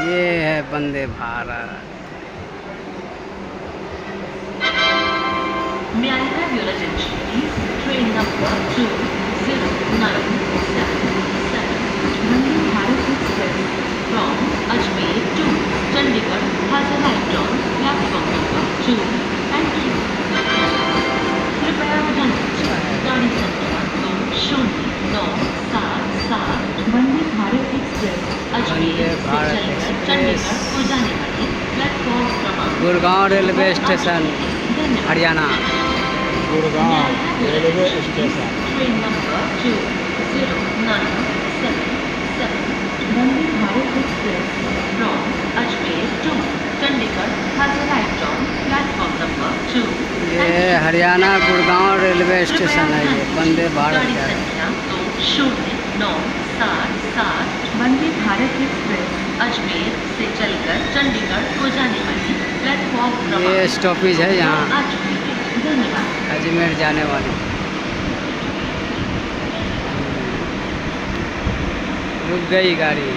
ये है Vande Bharat. May I have your attention, please? Train number 20977 Vande Bharat Express from Ajmer to Chandigarh has arrived on platform number 2. Thank you. कृपया ध्यान दीजिए, गाड़ी संख्या 2097 वंदे Bharat express Ajmer से भारत चलकर एक्सप्रेस। चंडीगढ़ को जाने वाली प्लेटफॉर्म क्रमांक Gurgaon railway station, Haryana. Gurgaon railway station. Train number 20977 Vande Bharat express from Ajmer to Chandigarh has arrived on platform number 2. ये हरियाणा गुड़गांव रेलवे स्टेशन है, ये वंदे भारत गाड़ी का। संख्या 20977 वंदे भारत एक्सप्रेस अजमेर से चलकर चंडीगढ़ को जाने वाली प्लेटफॉर्म ये क्रमांक स्टॉपेज है यहाँ आ चुकी है। धन्यवाद। अजमेर जाने वाली। रुक गई गाड़ी।